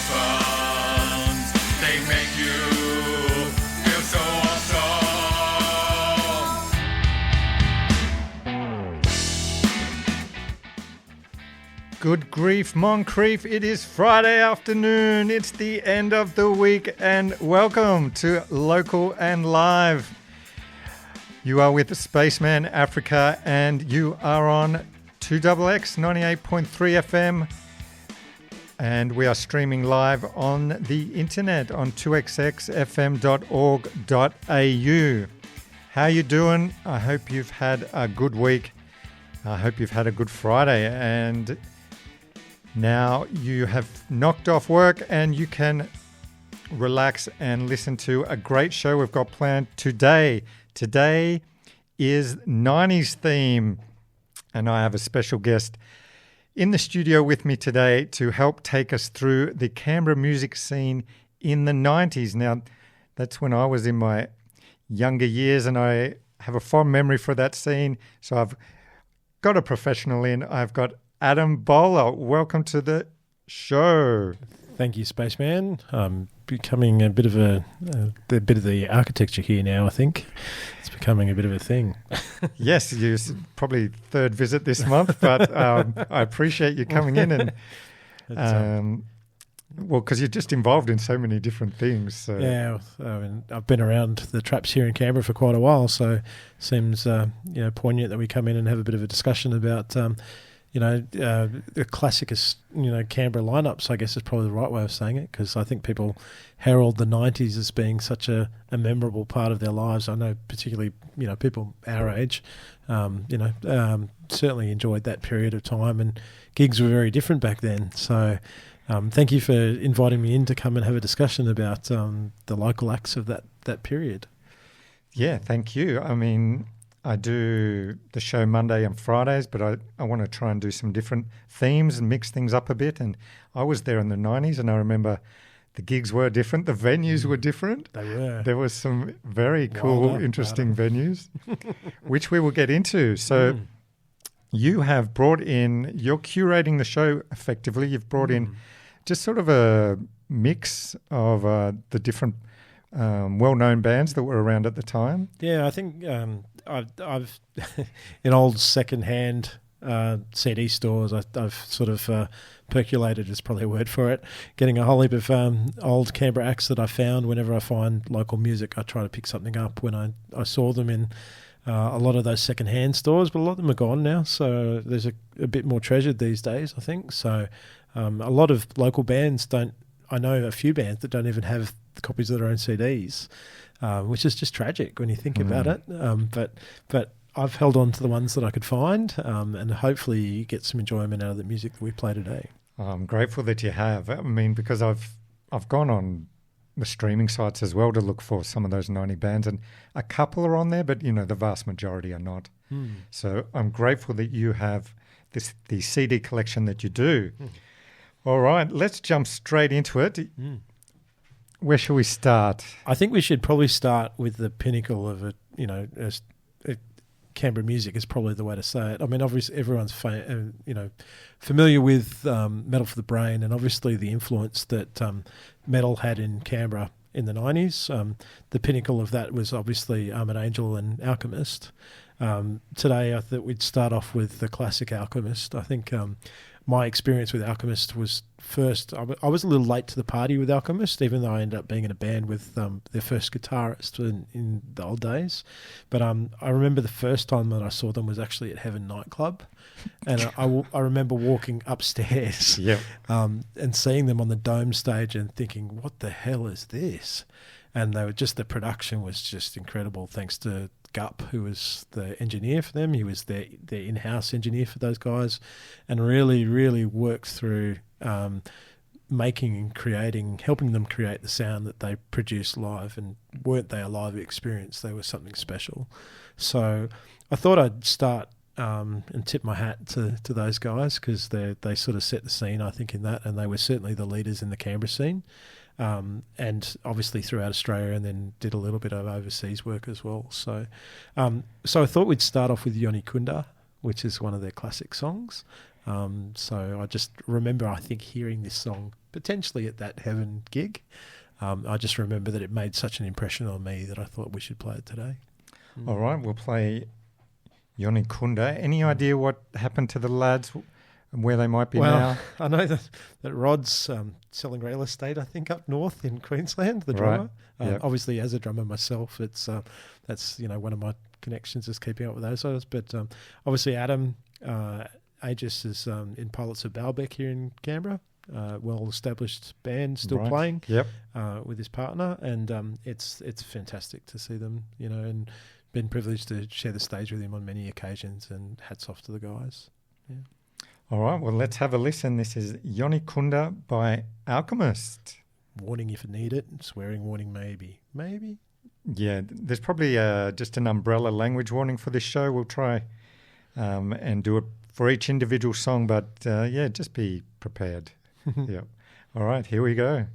sounds, they make you feel so awesome. Good grief, Moncrief. It is Friday afternoon. It's the end of the week, and welcome to Local and Live. You are with Spaceman Africa, and you are on 2XX 98.3 FM. And we are streaming live on the internet on 2xxfm.org.au. How you doing? I hope you've had a good week. I hope you've had a good Friday, and now you have knocked off work and you can relax and listen to a great show we've got planned today. Today is 90's theme, and I have a special guest in the studio with me today to help take us through the Canberra music scene in the 90's. Now, that's when I was in my younger years, and I have a fond memory for that scene. So I've got a professional in. I've got Adam Bowler. Welcome to the show. Thank you, Spaceman. Becoming a bit of the architecture here now. I think it's becoming a bit of a thing. Yes, you probably third visit this month, but I appreciate you coming in and well, because you're just involved in so many different things. So. Yeah, I mean, I've been around the traps here in Canberra for quite a while, so it seems poignant that we come in and have a bit of a discussion about. The classicest, Canberra lineups, I guess is probably the right way of saying it, because I think people herald the 90's as being such a memorable part of their lives. I know particularly, people our age, certainly enjoyed that period of time, and gigs were very different back then. So thank you for inviting me in to come and have a discussion about the local acts of that period. Yeah, thank you. I mean, I do the show Monday and Fridays, but I want to try and do some different themes and mix things up a bit. And I was there in the 90's, and I remember the gigs were different. The venues were different. They were. There was some very cool, interesting venues, which we will get into. So you have brought in, you're curating the show effectively. You've brought in just sort of a mix of the different well-known bands that were around at the time. Yeah, I think I've in old second-hand CD stores, I've sort of percolated is probably a word for it, getting a whole heap of old Canberra acts that I found. Whenever I find local music, I try to pick something up. When I saw them in a lot of those second-hand stores, but a lot of them are gone now, so there's a bit more treasured these days, I think. So a lot of local bands don't. I know a few bands that don't even have copies of their own CDs, which is just tragic when you think about it. But I've held on to the ones that I could find, and hopefully you get some enjoyment out of the music that we play today. I'm grateful that you have. I mean, because I've gone on the streaming sites as well to look for some of those 90 bands, and a couple are on there, but the vast majority are not. So I'm grateful that you have the CD collection that you do. All right, let's jump straight into it. Where shall we start? I think we should probably start with the pinnacle of Canberra music is probably the way to say it. I mean, obviously everyone's familiar with Metal for the Brain, and obviously the influence that metal had in Canberra in the 90's. The pinnacle of that was obviously Armoured Angel and Alchemist. Today I thought we'd start off with the classic Alchemist. I think my experience with Alchemist was first, I was a little late to the party with Alchemist, even though I ended up being in a band with their first guitarist in the old days. But I remember the first time that I saw them was actually at Heaven nightclub. And I remember walking upstairs and seeing them on the Dome stage and thinking, what the hell is this? And they were just, the production was just incredible, thanks to Gup, who was the engineer for them. He was their in-house engineer for those guys, and really, really worked through making and creating, helping them create the sound that they produced live. And weren't they a live experience? They were something special. So I thought I'd start and tip my hat to those guys, because they sort of set the scene, I think, in that, and they were certainly the leaders in the Canberra scene. And obviously throughout Australia, and then did a little bit of overseas work as well. So I thought we'd start off with Yoni Kunda, which is one of their classic songs. So I just remember, I think, hearing this song potentially at that Heaven gig. I just remember that it made such an impression on me that I thought we should play it today. All right, we'll play Yoni Kunda. Any idea what happened to the lads and where they might be now? I know that Rod's selling real estate, I think, up north in Queensland, the drummer. Right. Yep. Obviously, as a drummer myself, it's that's one of my connections is keeping up with those guys. But obviously, Adam Aegis is in Pilots of Baalbek here in Canberra. Well-established band, still playing. Yep. With his partner, and it's fantastic to see them. And been privileged to share the stage with him on many occasions. And hats off to the guys. Yeah. All right, well, let's have a listen. This is Yoni Kunda by Alchemist. Warning if you need it. Swearing warning maybe. Maybe. Yeah, there's probably just an umbrella language warning for this show. We'll try and do it for each individual song, but just be prepared. Yep. All right, here we go.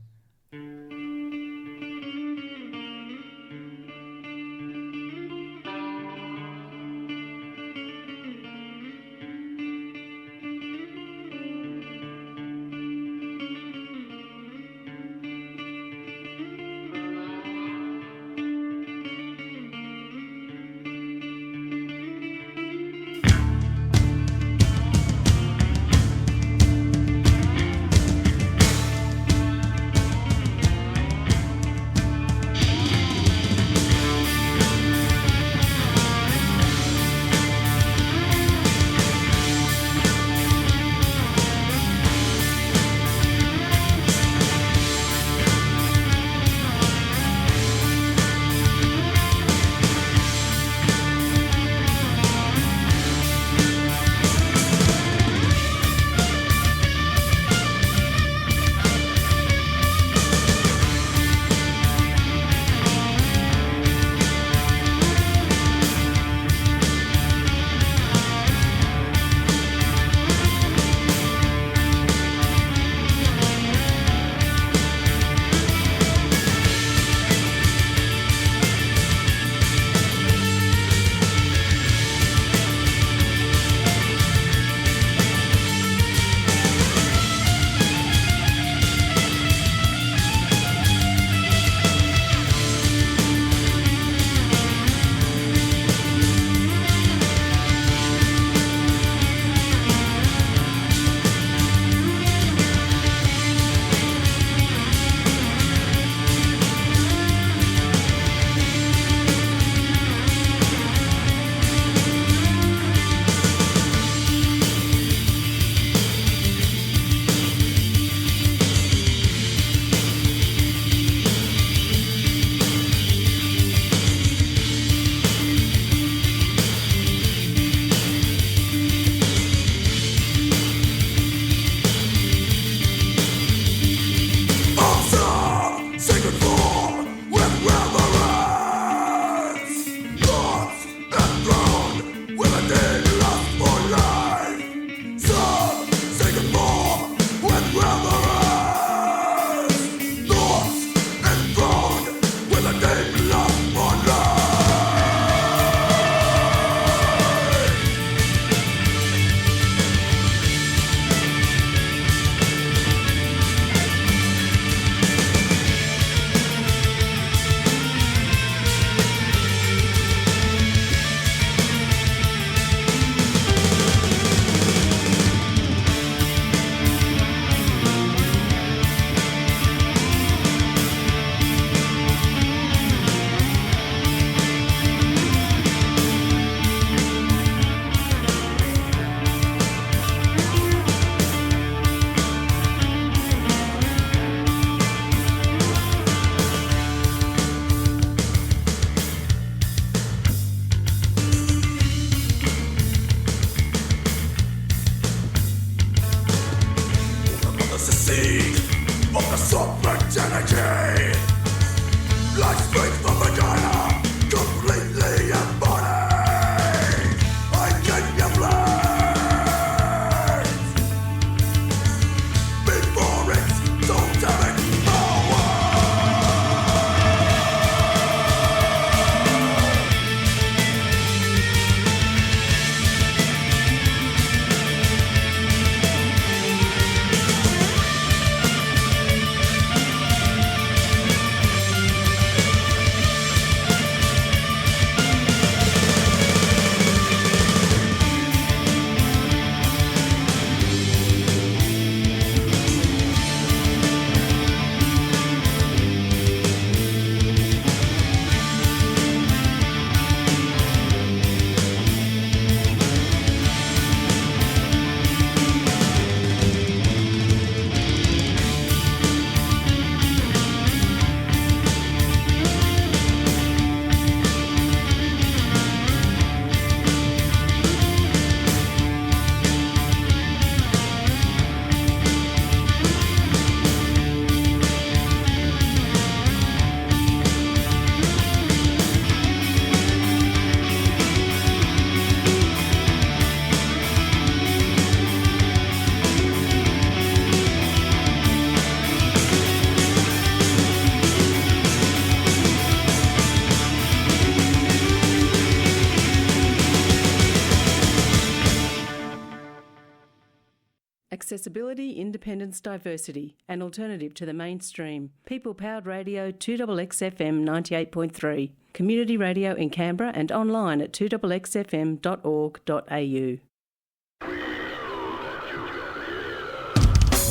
accessibility, independence, diversity, an alternative to the mainstream. People-powered radio 2XXFM 98.3. Community radio in Canberra and online at 2XXFM.org.au.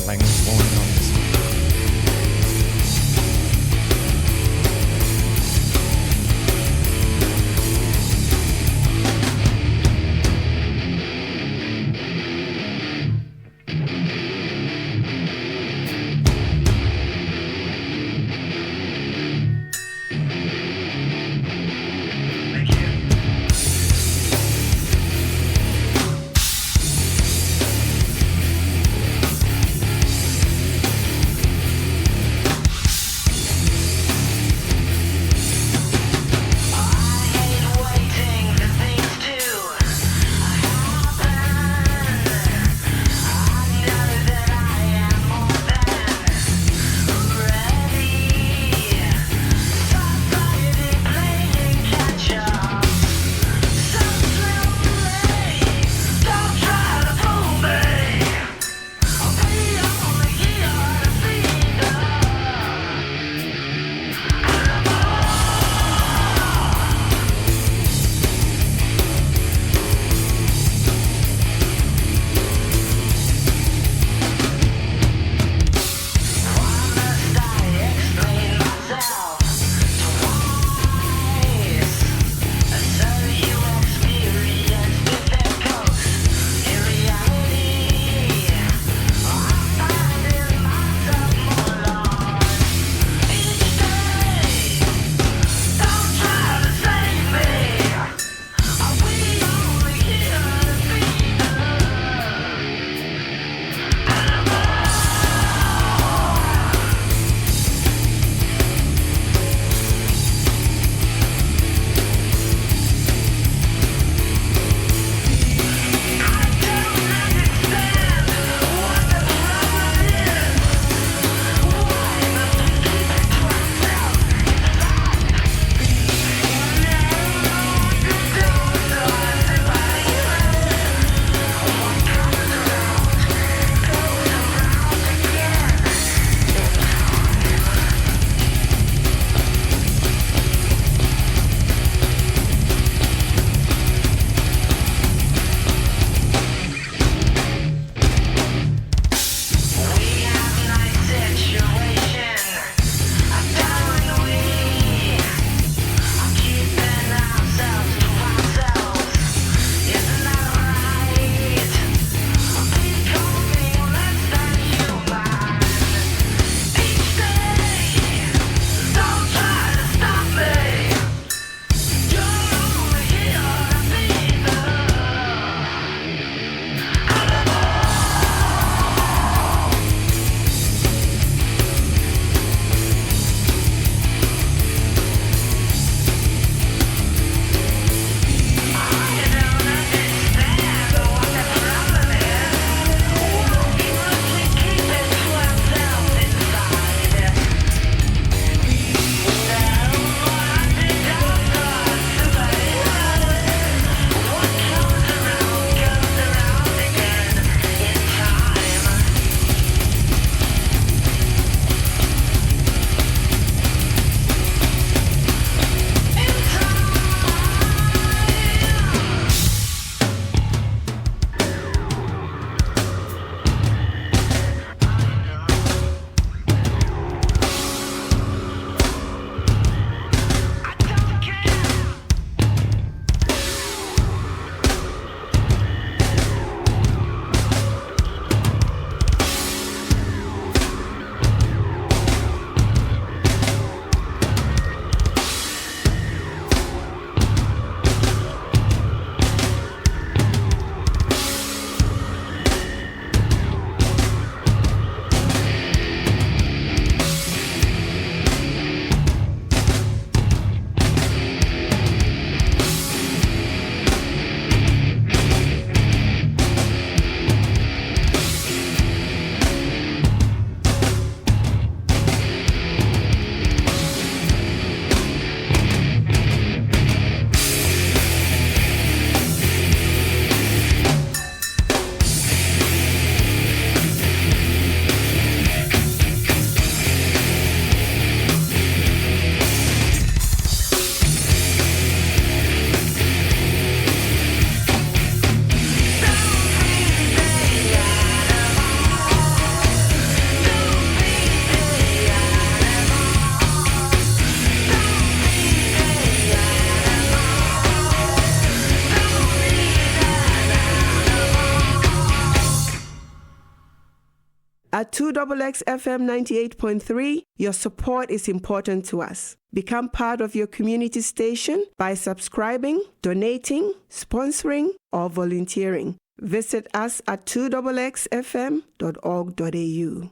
Language warning on this. At 2XX FM 98.3, your support is important to us. Become part of your community station by subscribing, donating, sponsoring, or volunteering. Visit us at 2xxfm.org.au.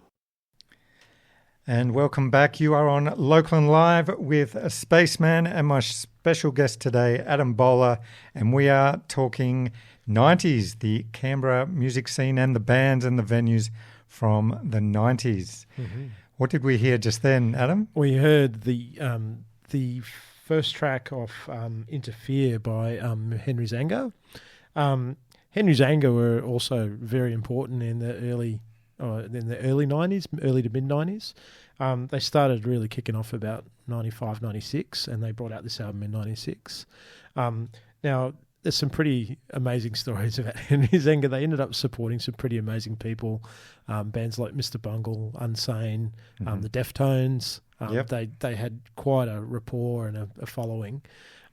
And welcome back. You are on LocalnLive with a Spaceman and my special guest today, Adam Bowler, and we are talking 90s, the Canberra music scene and the bands and the venues from the 90s. Mm-hmm. What did we hear just then, Adam? We heard the first track of Interfere by Henry Zanger. Henry Zanger were also very important in the early 90s, early to mid 90s. They started really kicking off about 95, 96, and they brought out this album in 96. Now, there's some pretty amazing stories about Henry Zanger. They ended up supporting some pretty amazing people, bands like Mr. Bungle, Unsane, the Deftones. They had quite a rapport and a following.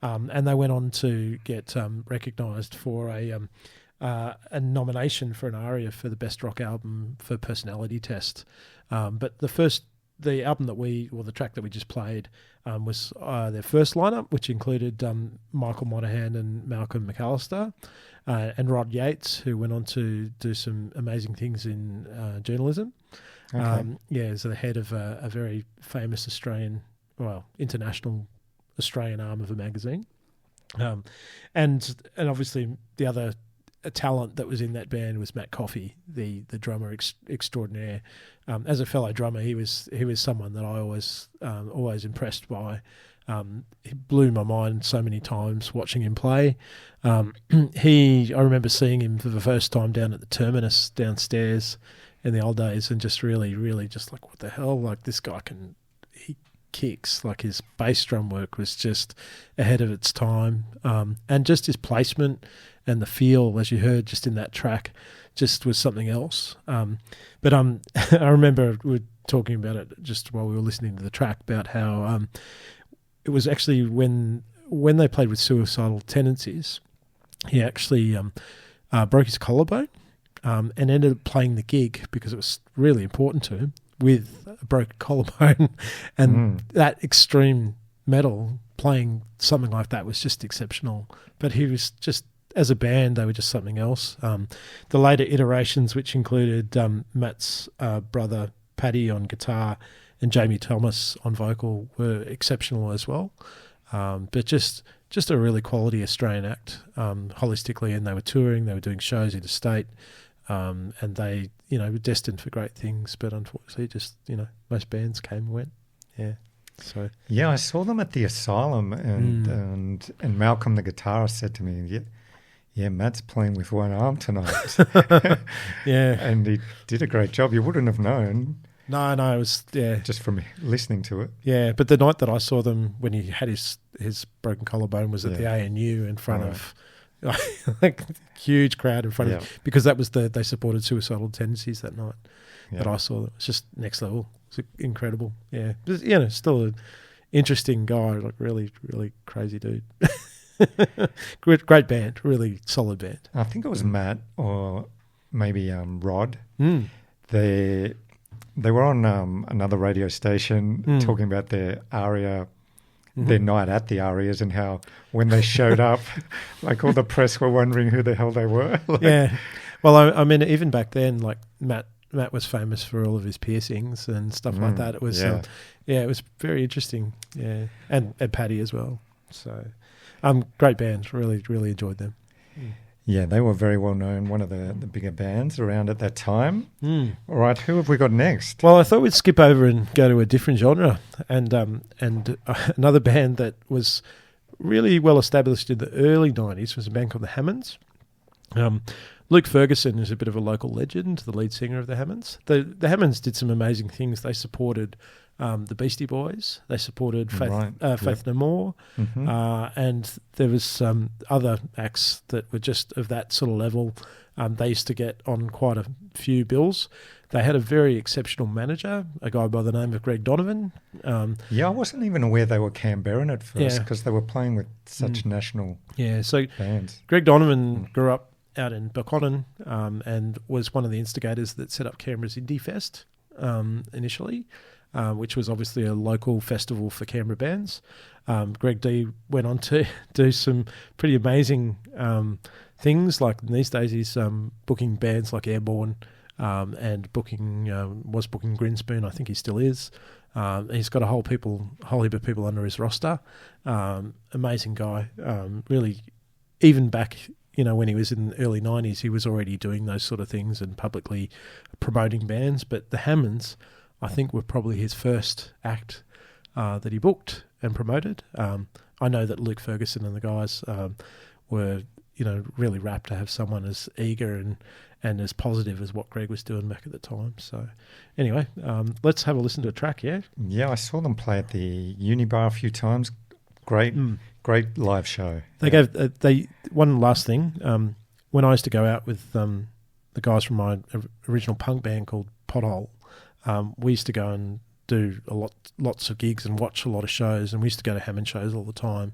And they went on to get recognised for a nomination for an ARIA for the Best Rock Album for Personality Test. But the album the track that we just played was their first lineup, which included Michael Monaghan and Malcolm McAllister and Rod Yates, who went on to do some amazing things in journalism. Okay. As the head of a very famous international Australian arm of a magazine. And obviously the other talent that was in that band was Matt Coffey, the drummer extraordinaire. As a fellow drummer, he was someone that I always impressed by. He blew my mind so many times watching him play. I remember seeing him for the first time down at the Terminus downstairs in the old days, and just really, really just like, what the hell? Like, this guy he kicks. Like, his bass drum work was just ahead of its time, and just his placement and the feel, as you heard just in that track, just was something else. But I remember we were talking about it just while we were listening to the track about how it was actually when they played with Suicidal Tendencies, he actually broke his collarbone and ended up playing the gig because it was really important to him with a broken collarbone. And that extreme metal, playing something like that was just exceptional. But he was just, as a band, they were just something else. The later iterations, which included Matt's brother Paddy on guitar and Jamie Thomas on vocal, were exceptional as well. But just a really quality Australian act holistically, and they were touring, they were doing shows interstate, and they, were destined for great things. But unfortunately, just most bands came and went. Yeah. So I saw them at the Asylum, and Malcolm the guitarist said to me, "Yeah, Matt's playing with one arm tonight." Yeah, and he did a great job. You wouldn't have known. No, it was just from listening to it. Yeah, but the night that I saw them, when he had his broken collarbone, was at the ANU in front of like huge crowd in front of, because that was they supported Suicidal Tendencies that night that I saw them. It was just next level. It's incredible. Yeah, but, still an interesting guy, like really, really crazy dude. Great band, really solid band. I think it was Matt or maybe Rod. They were on another radio station talking about their ARIA, their night at the ARIAs, and how when they showed up, like all the press were wondering who the hell they were. Well, I mean, even back then, like Matt was famous for all of his piercings and stuff like that. It was, it was very interesting. Yeah, and Paddy as well. So, great band. Really, really enjoyed them. Yeah, they were very well known, one of the bigger bands around at that time. All right, who have we got next? Well, I thought we'd skip over and go to a different genre, and another band that was really well established in the early 90s was a band called the Hammonds. Luke Ferguson is a bit of a local legend, the lead singer of the Hammonds. The Hammonds did some amazing things. They supported the Beastie Boys. They supported Faith No More. And there was some other acts that were just of that sort of level. They used to get on quite a few bills. They had a very exceptional manager, a guy by the name of Greg Donovan. I wasn't even aware they were Canberran at first because they were playing with such national bands. Greg Donovan grew up out in Belconnen, and was one of the instigators that set up Canberra's Indie Fest initially, which was obviously a local festival for Canberra bands. Greg D went on to do some pretty amazing things, like in these days he's booking bands like Airborne, and was booking Grinspoon. I think he still is. He's got a whole heap of people under his roster. Amazing guy. Really, even back, when he was in the early 90s, he was already doing those sort of things and publicly promoting bands. But the Hammonds, I think, were probably his first act that he booked and promoted. I know that Luke Ferguson and the guys were, really rapt to have someone as eager and as positive as what Greg was doing back at the time. So anyway, let's have a listen to a track, yeah? Yeah, I saw them play at the Unibar a few times. Great live show. One last thing, when I used to go out with the guys from my original punk band called Pothole, we used to go and do lots of gigs and watch a lot of shows, and we used to go to Hammond shows all the time,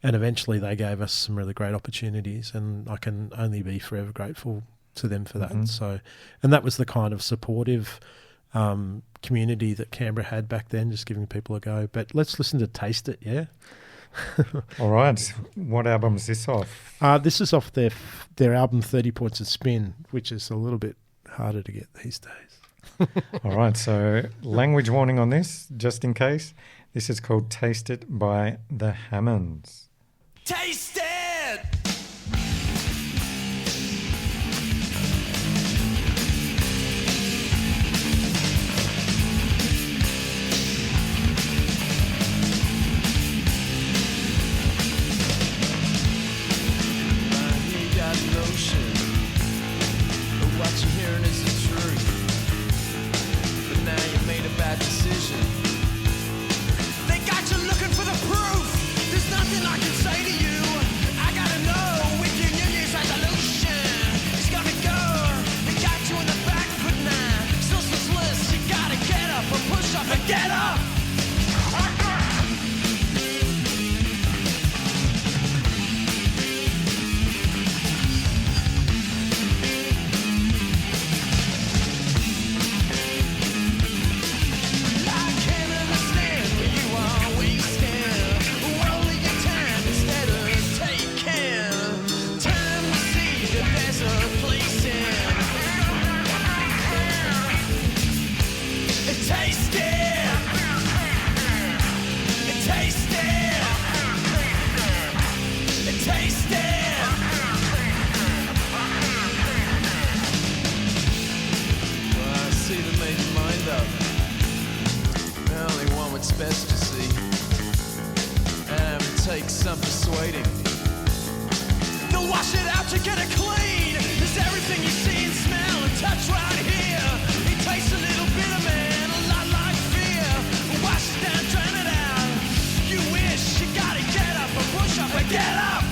and eventually they gave us some really great opportunities, and I can only be forever grateful to them for that. Mm-hmm. So, and that was the kind of supportive community that Canberra had back then, just giving people a go. But let's listen to Taste It, yeah? All right. What album is this off? This is off their album 30 Points of Spin, which is a little bit harder to get these days. All right, so language warning on this, just in case. This is called Taste It by the Hammonds. Taste it! What you're hearing is the truth, but now you made a bad decision. They got you looking for the proof. There's nothing I can say to you. I gotta know with your New Year's resolution. It's gonna go. They got you in the back foot now. Still senseless. You gotta get up and push up and get up. What's best to see, and it takes some persuading. They'll wash it out to get it clean. There's everything you see and smell and touch right here. It tastes a little bitter, man, a lot like fear. Wash it down, drown it out. You wish you gotta get up and push up and get up.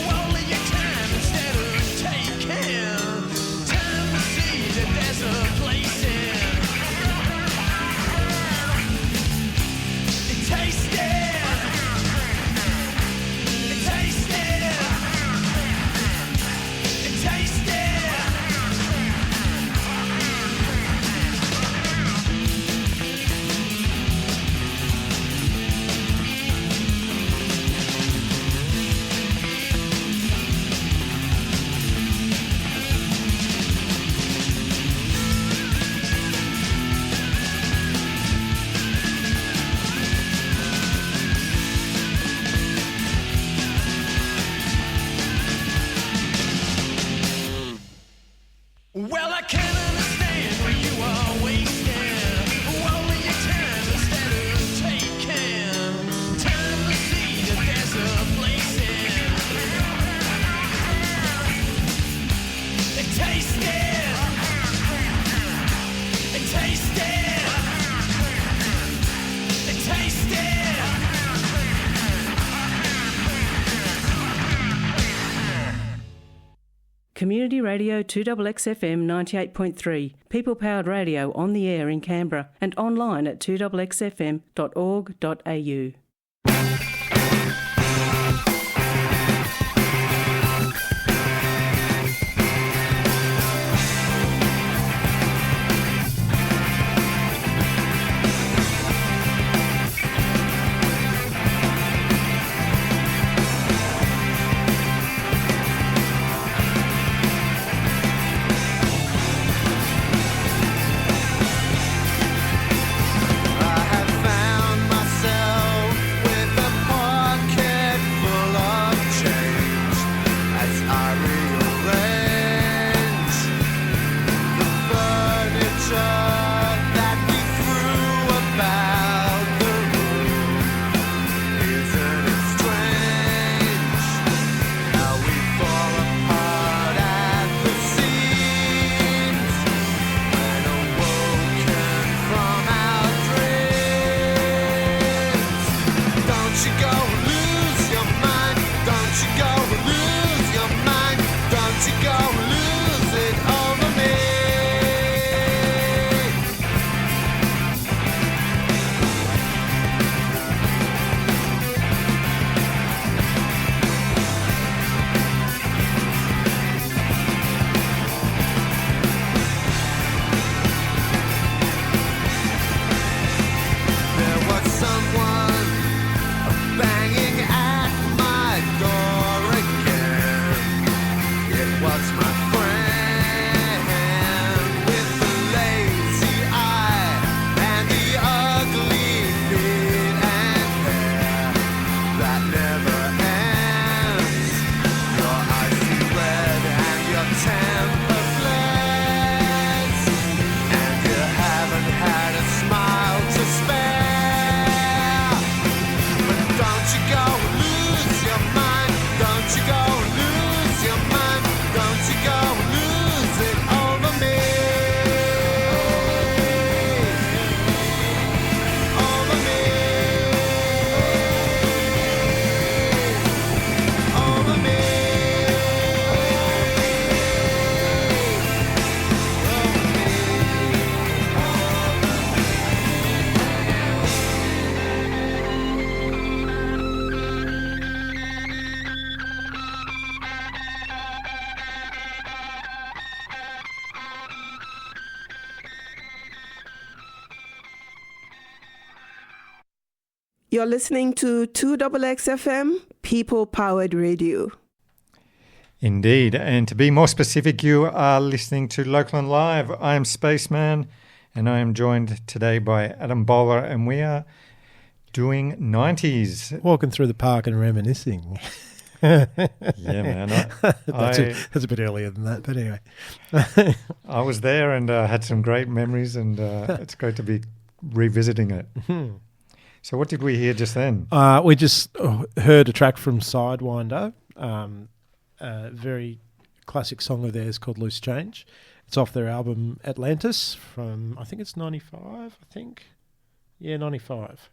Only your time instead of taking. Community Radio 2XXFM 98.3, people-powered radio on the air in Canberra and online at 2XXFM.org.au. You're listening to 2XXFM, people-powered radio. Indeed. And to be more specific, you are listening to LocalnLive. I am Spaceman, and I am joined today by Adam Bowler, and we are doing 90s. Walking through the park and reminiscing. Yeah, man. That's a bit earlier than that, but anyway. I was there and had some great memories, and it's great to be revisiting it. So what did we hear just then? We just heard a track from Sidewinder, a very classic song of theirs called Loose Change. It's off their album Atlantis from, I think it's 95, Yeah, 95.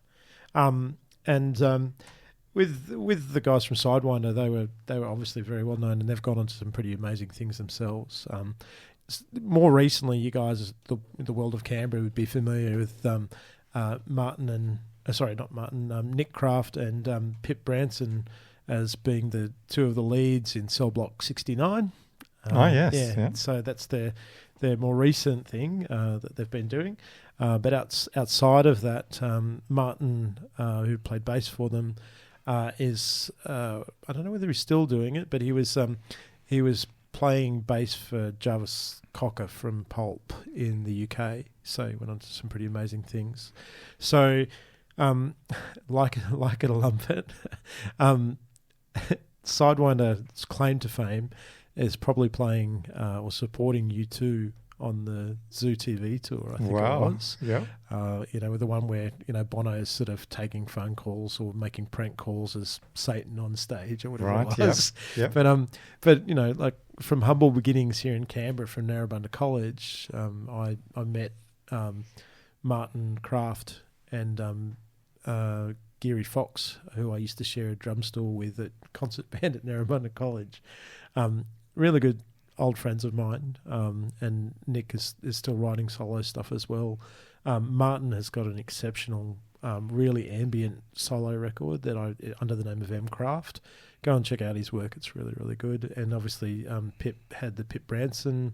With the guys from Sidewinder, they were obviously very well known, and they've gone on to some pretty amazing things themselves. More recently, you guys, the world of Canberra, would be familiar with Nick Kraft and Pip Branson as being the two of the leads in Cell Block 69. Yes. Yeah. Yeah. So that's their more recent thing that they've been doing. But outside of that, Martin, who played bass for them, is I don't know whether he's still doing it, but he was playing bass for Jarvis Cocker from Pulp in the UK. So he went on to some pretty amazing things. So like it or lump it, Sidewinder's claim to fame is probably playing or supporting U2 on the Zoo TV tour, I think it was. Yeah. With the one where, Bono is sort of taking phone calls or making prank calls as Satan on stage or whatever it was. Yep. But like from humble beginnings here in Canberra from Narrabundah College, I met Martin Kraft and Geary Fox, who I used to share a drum stool with at Concert Band at Narrabundah College. Really good old friends of mine, and Nick is still writing solo stuff as well. Martin has got an exceptional, really ambient solo record under the name of M Craft. Go and check out his work; it's really, really good. And obviously, Pip had the Pip Branson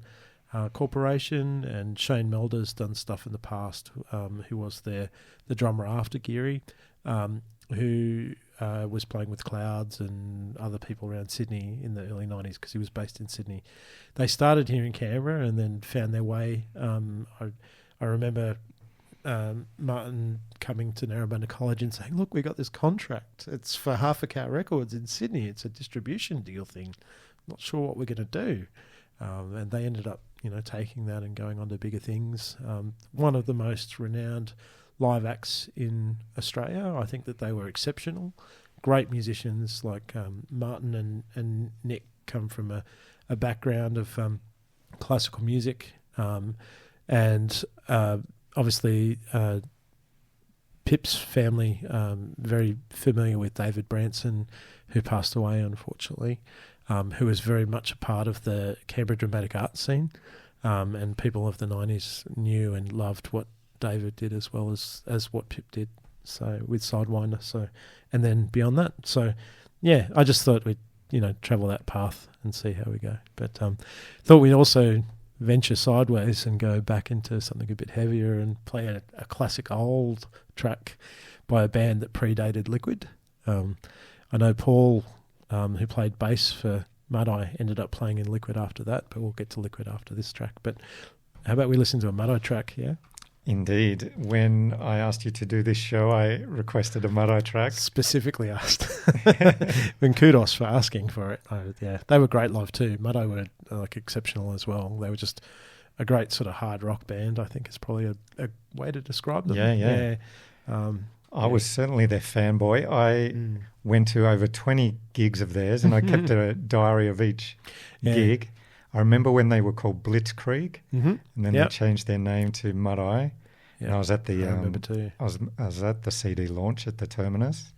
Corporation, and Shane Melder's done stuff in the past. Who was the drummer after Geary, who was playing with Clouds and other people around Sydney in the early 90s because he was based in Sydney. They started here in Canberra and then found their way. I remember Martin coming to Narrabundah College and saying, look, we got this contract. It's for Half a Cow Records in Sydney. It's a distribution deal thing. Not sure what we're going to do. And they ended up, taking that and going on to bigger things. One of the most renowned live acts in Australia. I think that they were exceptional. Great musicians like Martin and Nick come from a background of classical music, and obviously Pip's family very familiar with David Branson, who passed away unfortunately, who was very much a part of the Canberra dramatic art scene, and people of the 90s knew and loved what David did as well as what Pip did, so with Sidewinder, so, and then beyond that. So yeah, I just thought we'd travel that path and see how we go, but thought we'd also venture sideways and go back into something a bit heavier and play a classic old track by a band that predated Liquid. I know Paul, who played bass for Mud-Eye, ended up playing in Liquid after that, but we'll get to Liquid after this track. But how about we listen to a Mud-Eye track, yeah? Indeed. When I asked you to do this show, I requested a Mud-Eye track. Specifically asked. And kudos for asking for it. Yeah, they were great live too. Mud-Eye were exceptional as well. They were just a great sort of hard rock band, I think is probably a way to describe them. Yeah. I was certainly their fanboy. I went to over 20 gigs of theirs and I kept a diary of each gig. I remember when they were called Blitzkrieg, and then they changed their name to Mud-Eye. And I was at the I remember too. I was at the CD launch at the Terminus.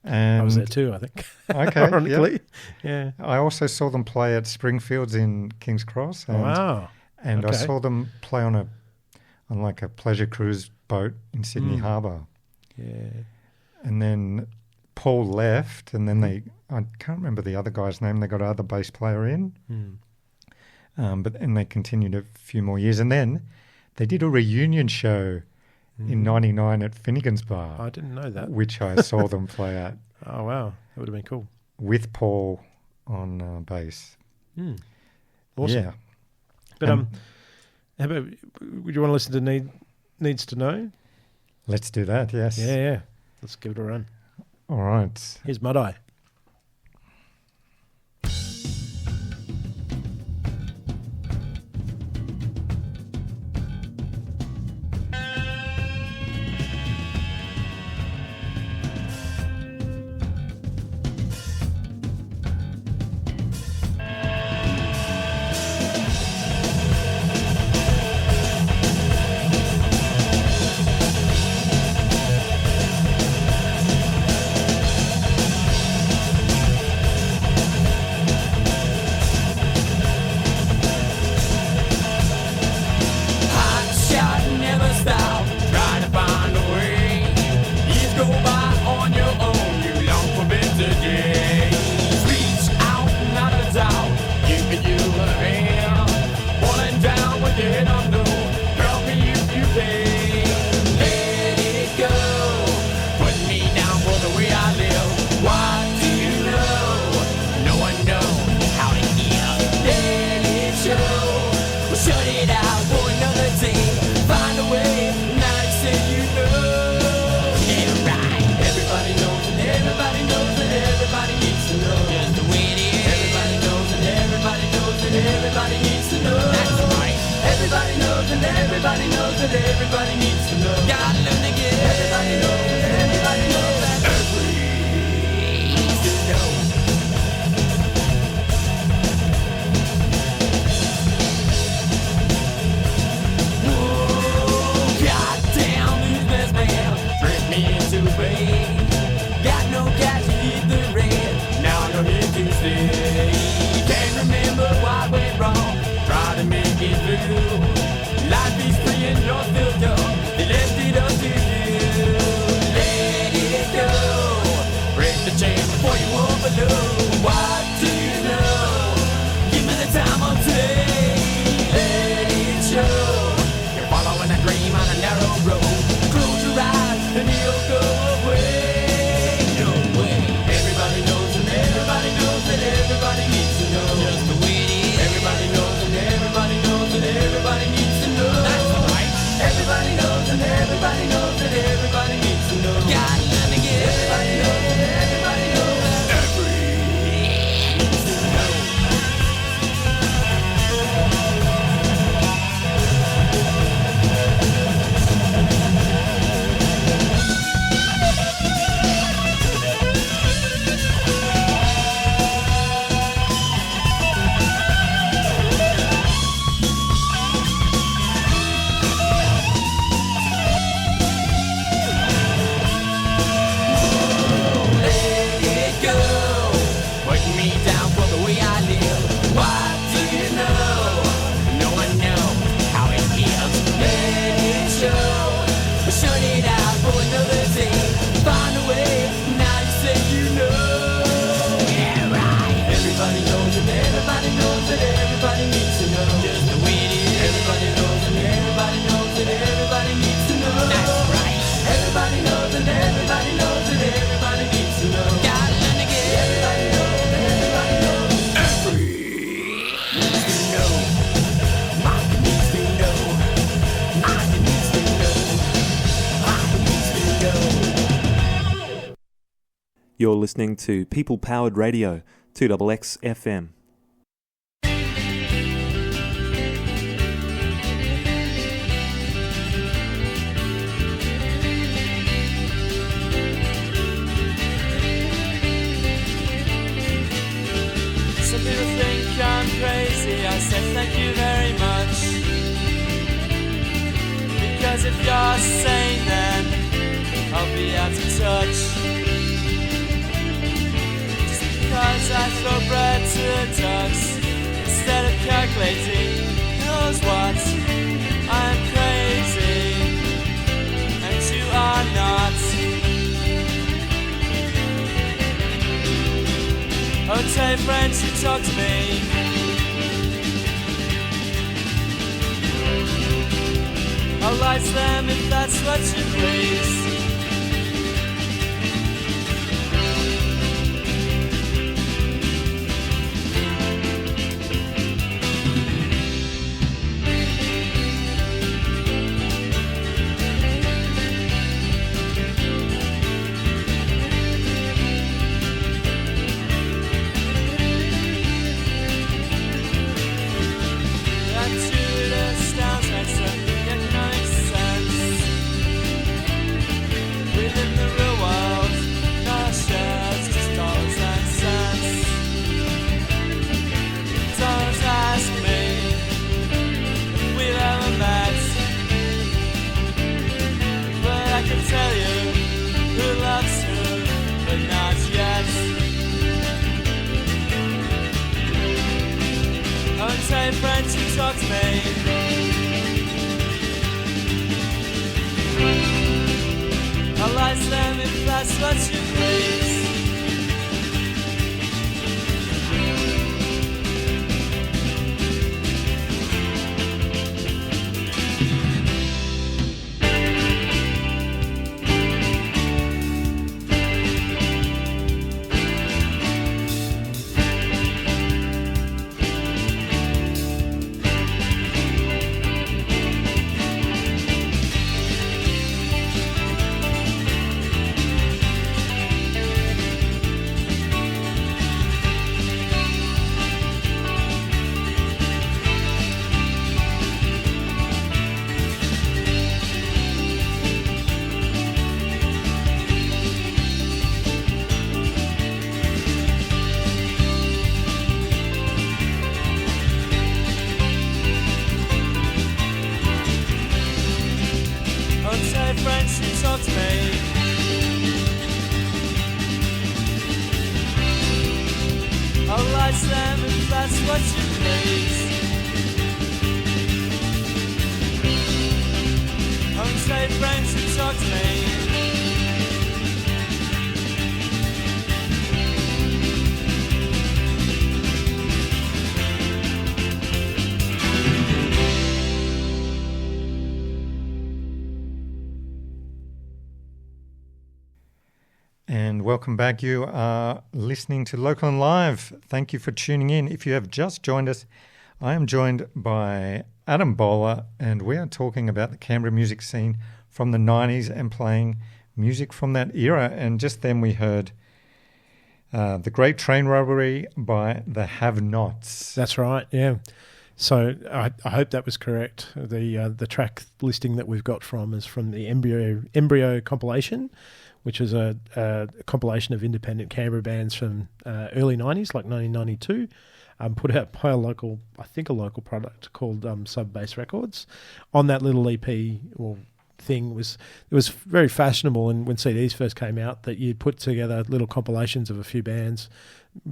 And I was there too, I think. Okay, ironically, yeah. I also saw them play at Springfields in King's Cross. And, and I saw them play on a pleasure cruise boat in Sydney Harbour. Yeah, and then Paul left, and then I can't remember the other guy's name. They got another bass player in. But they continued a few more years. And then they did a reunion show in 99 at Finnegan's Bar. I didn't know that. Which I saw them play at. Oh, wow. That would have been cool. With Paul on bass. Awesome. Yeah. But how about, would you want to listen to Needs to Know? Let's do that, yes. Yeah. Let's give it a run. All right. Here's Mud-Eye. Thank You're listening to People Powered Radio, 2XX FM. Some people think I'm crazy, I said thank you very much. Because if you're sane then I'll be out of touch. Just because I throw bread to the ducks instead of calculating who knows what. I'm crazy and you are not. Oh, tell your friends who talk to me. I'll lie to them if that's what you please. Friends who talk to me. I'll lie to them if that's what you please. Friends who talk to me. I'll lie to them if that's what you please. I'll say friends who talk to me. And welcome back. You are listening to LocalnLive. Thank you for tuning in. If you have just joined us, I am joined by Adam Bowler, and we are talking about the Canberra music scene from the 90s and playing music from that era. And just then we heard The Great Train Robbery by the Have-Nots. That's right, yeah. So I hope that was correct. The track listing that we've got from is from the Embryo compilation, which is a compilation of independent Canberra bands from early 90s, like 1992, put out by a local product called Sub Bass Records. On that little EP or thing, it was very fashionable, and when CDs first came out, that you'd put together little compilations of a few bands.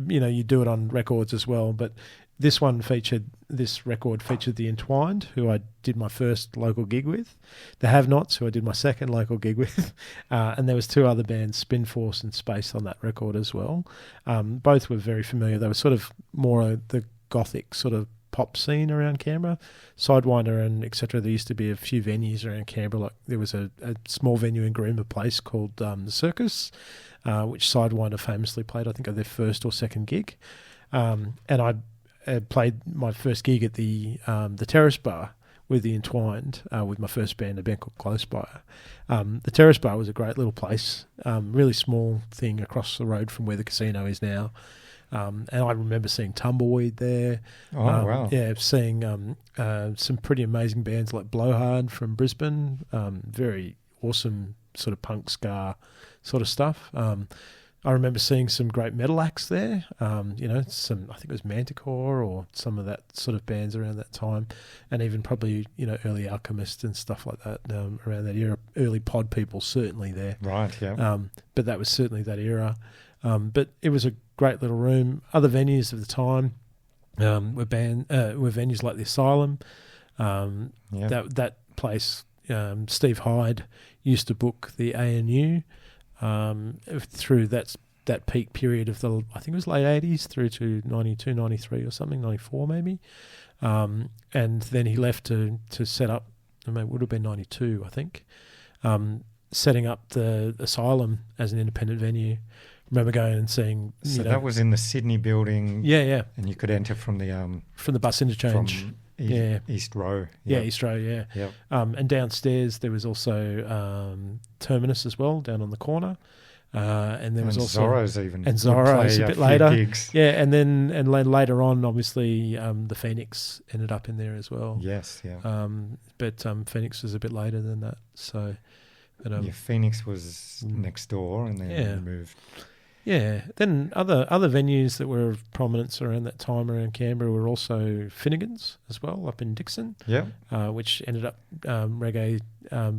You know, you do it on records as well, but this record featured the Entwined, who I did my first local gig with, the Have-Nots, who I did my second local gig with, and there was two other bands, Spin Force and Space, on that record as well. Both were very familiar. They were sort of more the gothic sort of pop scene around Canberra, Sidewinder and etc. There used to be a few venues around Canberra. Like there was a small venue in Canberra Place called the Circus, which Sidewinder famously played, I think, at their first or second gig. And I played my first gig at the Terrace Bar, with the Entwined, with my first band, a band called Close By. The Terrace Bar was a great little place, really small thing across the road from where the casino is now. And I remember seeing Tumbleweed there. Oh, wow. Yeah, seeing some pretty amazing bands like Blowhard from Brisbane, very awesome sort of punk ska sort of stuff. I remember seeing some great metal acts there. I think it was Manticore or some of that sort of bands around that time, and even probably, early Alchemist and stuff like that around that era. Early Pod People certainly there. Right, yeah. But that was certainly that era. But it was a great little room. Other venues of the time were venues like the Asylum. That place, Steve Hyde used to book the ANU through that peak period of I think it was late 80s through to 92, 93 or something, 94 maybe. And then he left to set up, it would have been 92, I think, setting up the Asylum as an independent venue. Remember going and seeing. So that was in the Sydney building. Yeah. And you could enter from the bus interchange. From East Row. Yeah, East Row. Yeah. Yep. And downstairs there was also Terminus as well down on the corner. And there was also Zorro's even. And Zorro's a bit later. Gigs. Yeah, and then later on, obviously, the Phoenix ended up in there as well. Yes. Yeah. But Phoenix was a bit later than that. So. But, Phoenix was next door, and then moved. Yeah, then other venues that were of prominence around that time around Canberra were also Finnegan's as well, up in Dixon. Yeah, which ended up Reggae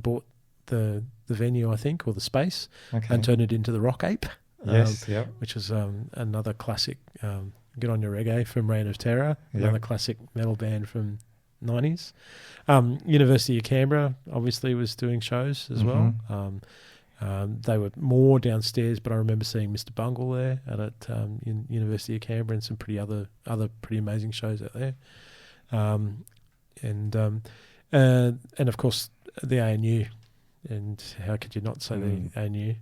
bought the venue, I think, or the space, and turned it into the Rock Ape. Yes, which was another classic. Get on Your Reggae from Reign of Terror, another classic metal band from 90's. University of Canberra obviously was doing shows as well. They were more downstairs, but I remember seeing Mr. Bungle there at University of Canberra and some other pretty amazing shows out there. And of course the ANU, and how could you not say the ANU?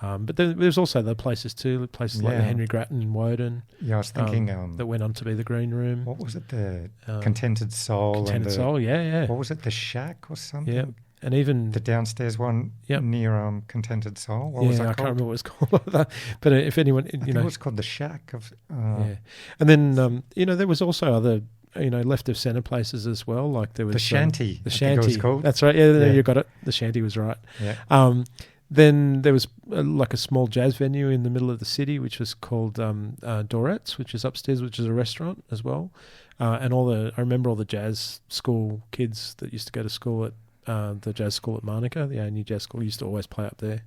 But there's also the places too, places like the Henry Grattan in Woden. Yeah, I was thinking that went on to be the Green Room. What was it? The Contented Soul. Contented Soul, yeah. What was it? The Shack or something? Yeah. And even the downstairs one near Contented Soul. What was that called? I can't remember what it's called. But if anyone, I think it was called the Shack of. And then there was also other left of centre places as well. Like there was the Shanty. The Shanty. It was called. That's right. Yeah, you got it. The Shanty was right. Yeah. Then there was like a small jazz venue in the middle of the city, which was called Dorette's, which is upstairs, which is a restaurant as well. And I remember all the jazz school kids that used to go to school at the jazz school at Manuka, the ANU jazz school, used to always play up there.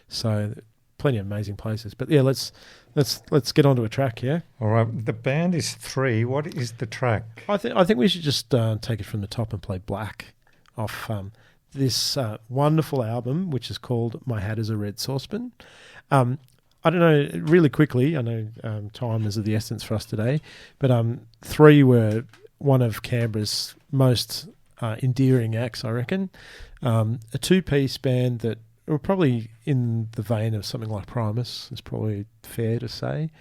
So plenty of amazing places. But yeah, let's get onto a track. Yeah. All right. The band is 3. What is the track? I think we should just take it from the top and play Black off this wonderful album, which is called My Hat is a Red Saucepan. I don't know, really quickly, I know time is of the essence for us today, but 3 were one of Canberra's most endearing acts, I reckon. A 2-piece band that were probably in the vein of something like Primus, is probably fair to say.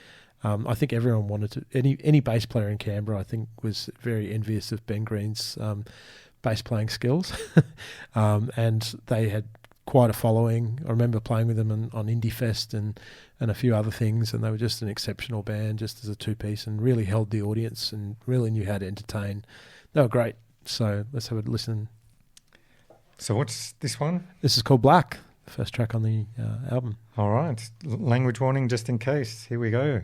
I think everyone wanted to, any bass player in Canberra, I think, was very envious of Ben Green's bass playing skills. And they had quite a following. I remember playing with them on Indie Fest and a few other things, and they were just an exceptional band just as a 2-piece, and really held the audience and really knew how to entertain. They were great. So let's have a listen. So what's this one? This is called Black, the first track on the album. All right. Language warning just in case. Here we go.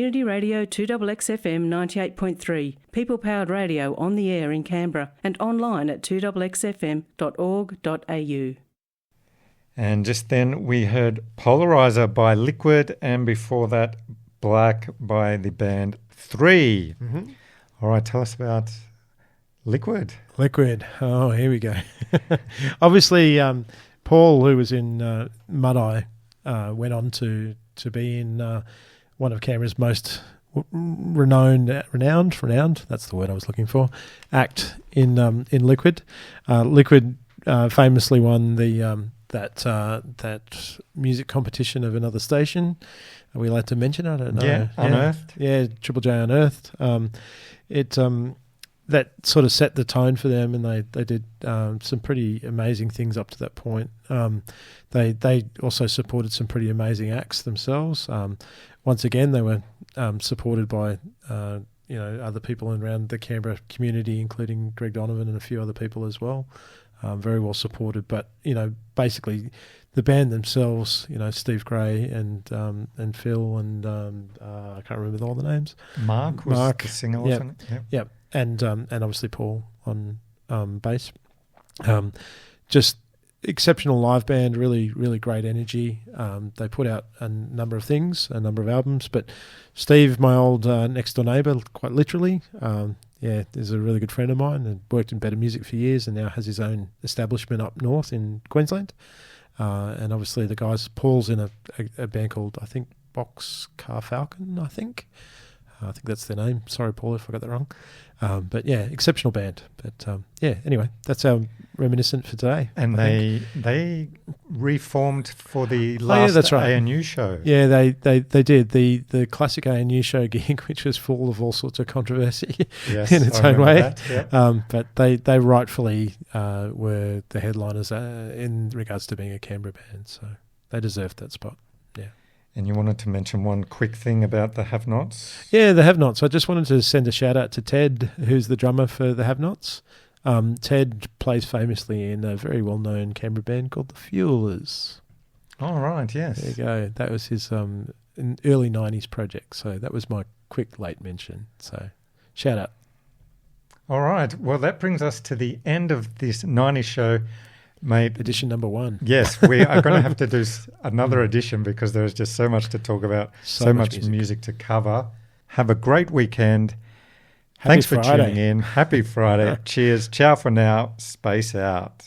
Community Radio 2XXFM 98.3, people-powered radio on the air in Canberra and online at 2XXFM.org.au. And just then we heard Polarizer by Liquid, and before that, Black by the band 3. Mm-hmm. All right, tell us about Liquid. Liquid. Oh, here we go. Obviously, Paul, who was in Mud Eye, went on to be in one of Canberra's most renowned, that's the word I was looking for, act in Liquid. Liquid famously won the that music competition of another station. Are we allowed to mention it? I don't know. Yeah, Unearthed. Yeah, Triple J Unearthed. That sort of set the tone for them, and they did some pretty amazing things up to that point. They also supported some pretty amazing acts themselves. Once again, they were supported by other people around the Canberra community, including Greg Donovan and a few other people as well. Very well supported, but basically the band themselves, Steve Gray and Phil and I can't remember all the names. Mark was the singer, wasn't it? Yep. And obviously Paul on bass. Just exceptional live band, really, really great energy. They put out a number of things, a number of albums, but Steve, my old next door neighbour, quite literally, is a really good friend of mine and worked in Better Music for years and now has his own establishment up north in Queensland. And obviously the guys, Paul's in a band called, I think, Boxcar Falcon, I think that's their name. Sorry, Paul, if I got that wrong. But yeah, exceptional band. But anyway, that's our reminiscent for today. And they reformed for the last that's right. ANU show. Yeah, they did the classic ANU show gig, which was full of all sorts of controversy in its own way. That, yeah. But they rightfully were the headliners in regards to being a Canberra band, so they deserved that spot. Yeah. And you wanted to mention one quick thing about the Have-Nots? Yeah, the Have-Nots. I just wanted to send a shout out to Ted, who's the drummer for the Have-Nots. Ted plays famously in a very well-known Canberra band called the Fuelers. Oh, right, yes. There you go. That was his early 90s project. So that was my quick late mention. So shout out. All right. Well, that brings us to the end of this 90s show. Mate, edition number 1. Yes, we are going to have to do another edition because there is just so much to talk about, so much music to cover. Have a great weekend. Thanks for tuning in. Happy Friday. Cheers. Ciao for now. Space out.